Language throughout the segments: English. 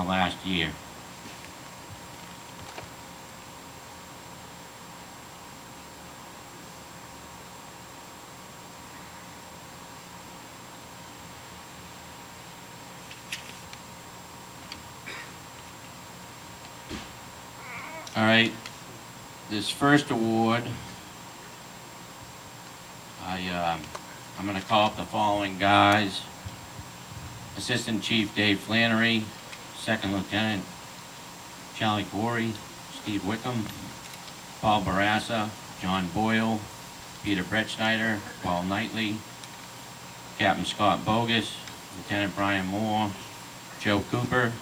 last year. All right, this first award, I'm going to call up the following guys. Assistant Chief Dave Flannery, Second Lieutenant Charlie Gorey, Steve Wickham, Paul Barassa, John Boyle, Peter Bretschneider, Paul Knightley, Captain Scott Bogus, Lieutenant Brian Moore, Joe Cooper,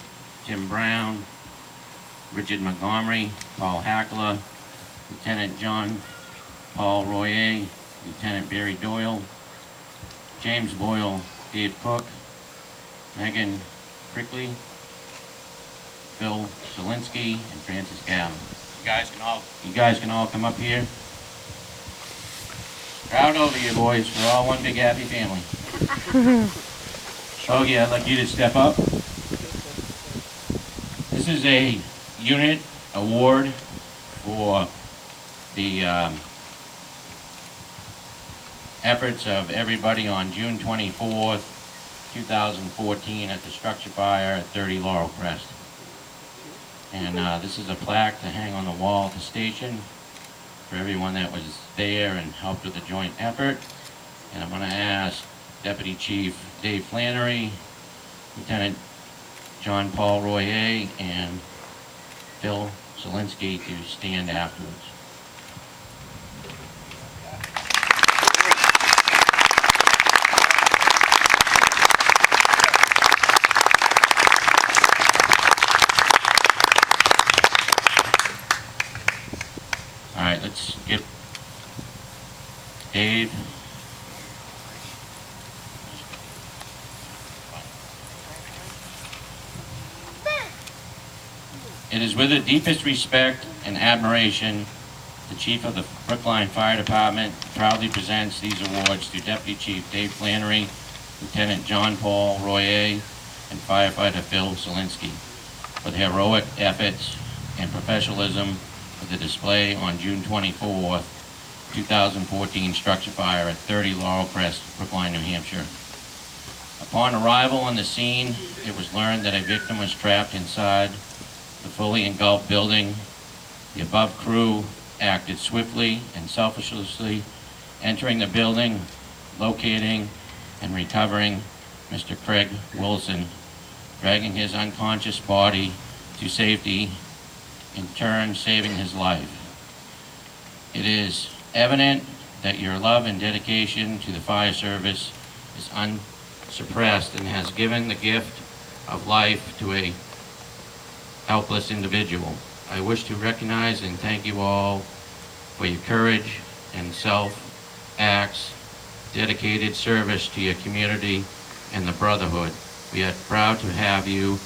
Tim Brown, Richard Montgomery, Paul Hackler, Lieutenant John Paul Royea, Lieutenant Barry Doyle, James Boyle, Dave Cook, Megan Crickley, Phil Soletsky, and Francis Gavin. You guys can all come up here. Proud over you, boys. We're all one big happy family. Oh yeah, I'd like you to step up. This is a unit award for the efforts of everybody on June 24th, 2014 at the structure fire at 30 Laurel Crest. And this is a plaque to hang on the wall at the station for everyone that was there and helped with the joint effort. And I'm going to ask Deputy Chief Dave Flannery, Lieutenant John Paul Royea, and Phil Soletsky to stand afterwards. All right, let's get Dave. It is with the deepest respect and admiration the Chief of the Brookline Fire Department proudly presents these awards to Deputy Chief Dave Flannery, Lieutenant John Paul Royea, and Firefighter Phil Soletsky for their heroic efforts and professionalism for the display on June 24th, 2014 structure fire at 30 Laurel Crest, Brookline, New Hampshire. Upon arrival on the scene, it was learned that a victim was trapped inside the fully engulfed building. The above crew acted swiftly and selflessly, entering the building, locating and recovering Mr. Craig Wilson, dragging his unconscious body to safety, in turn saving his life. It is evident that your love and dedication to the fire service is unsuppressed and has given the gift of life to a helpless individual. I wish to recognize and thank you all for your courage and self-acts, dedicated service to your community and the brotherhood. We are proud to have you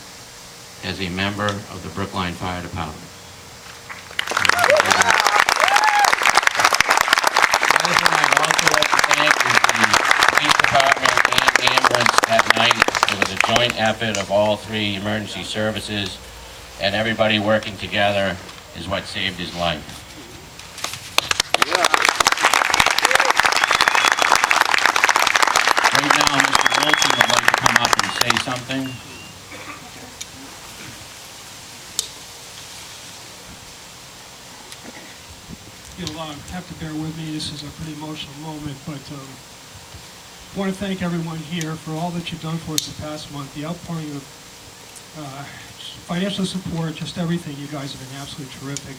as a member of the Brookline Fire Department. I'd also like to thank the police department and ambulance at night. It was a joint effort of all three emergency services, and everybody working together is what saved his life. Right now, Mr. Wilson would like to come up and say something. You'll have to bear with me. This is a pretty emotional moment, but I want to thank everyone here for all that you've done for us the past month. The outpouring of financial support, just everything. You guys have been absolutely terrific.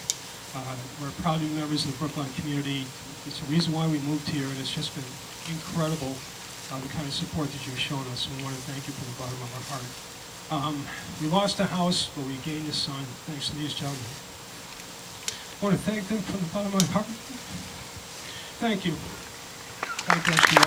We're proud to be members of the Brookline community. It's the reason why we moved here, and it's just been incredible the kind of support that you've shown us. We want to thank you from the bottom of our heart. We lost a house, but we gained a son, thanks to these gentlemen. I want to thank them from the bottom of my heart. Thank you. God bless you all.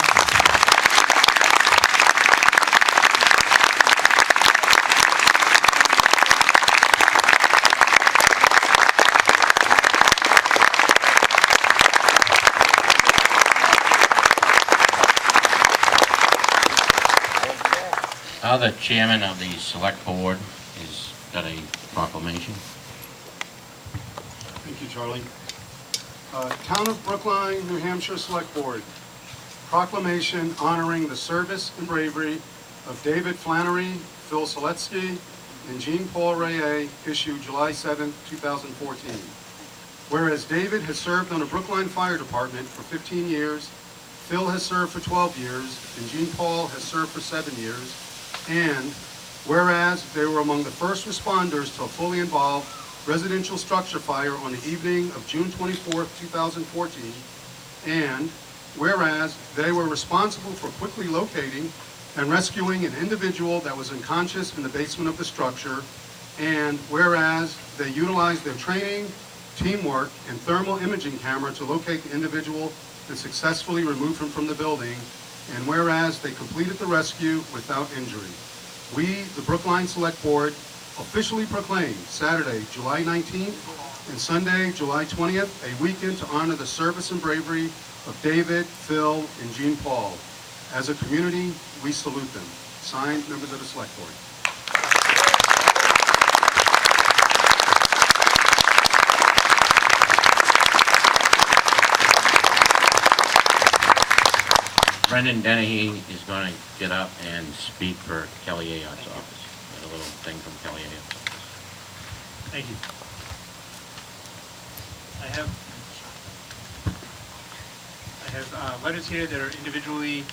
Now the chairman of the select board is got a proclamation. Thank you, Charlie. Town of Brookline, New Hampshire Select Board. Proclamation honoring the service and bravery of David Flannery, Phil Soletsky, and Jean-Paul Royea, issued July 7, 2014. Whereas David has served on the Brookline Fire Department for 15 years, Phil has served for 12 years, and Jean-Paul has served for 7 years, and whereas they were among the first responders to a fully involved residential structure fire on the evening of June 24, 2014, and whereas they were responsible for quickly locating and rescuing an individual that was unconscious in the basement of the structure, and whereas they utilized their training, teamwork, and thermal imaging camera to locate the individual and successfully remove him from the building, and whereas they completed the rescue without injury. We, the Brookline Select Board, officially proclaim Saturday, July 19th and Sunday, July 20th, a weekend to honor the service and bravery of David, Phil, and Jean Paul. As a community, we salute them. Signed, members of the Select Board. Brendan Dennehy is going to get up and speak for Kelly Ayott's office. Got a little thing from Kelly Ayott's office. Thank you. I have letters here that are individually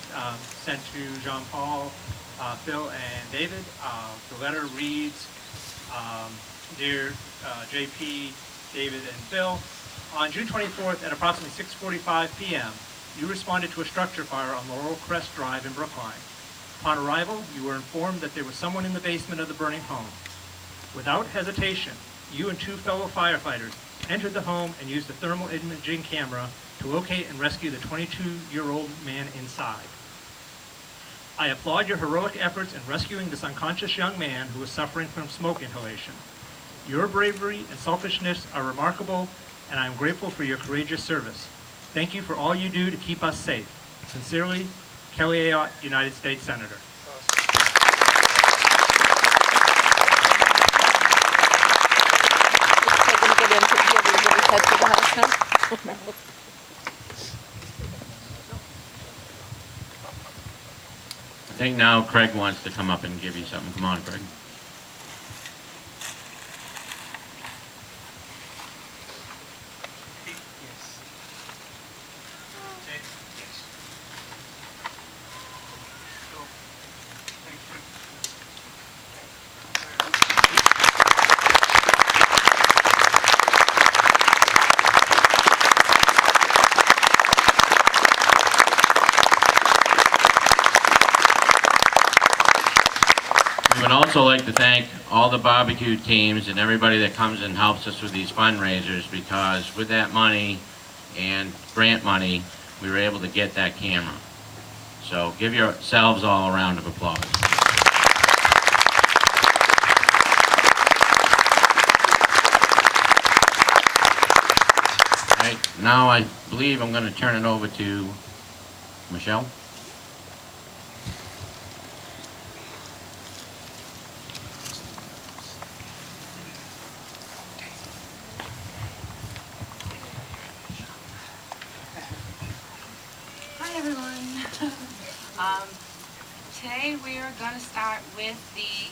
sent to Jean Paul, Phil, and David. The letter reads, Dear JP, David, and Phil, on June 24th at approximately 6:45 p.m., you responded to a structure fire on Laurel Crest Drive in Brookline. Upon arrival, you were informed that there was someone in the basement of the burning home. Without hesitation, you and 2 fellow firefighters entered the home and used a thermal imaging camera to locate and rescue the 22-year-old man inside. I applaud your heroic efforts in rescuing this unconscious young man who was suffering from smoke inhalation. Your bravery and selfishness are remarkable, and I am grateful for your courageous service. Thank you for all you do to keep us safe. Sincerely, Kelly Ayotte, United States Senator. I think now Craig wants to come up and give you something. Come on, Craig. We would also like to thank all the barbecue teams and everybody that comes and helps us with these fundraisers, because with that money and grant money, we were able to get that camera. So give yourselves all a round of applause. All right, now I believe I'm going to turn it over to Michelle. Hi everyone. Today we are going to start with the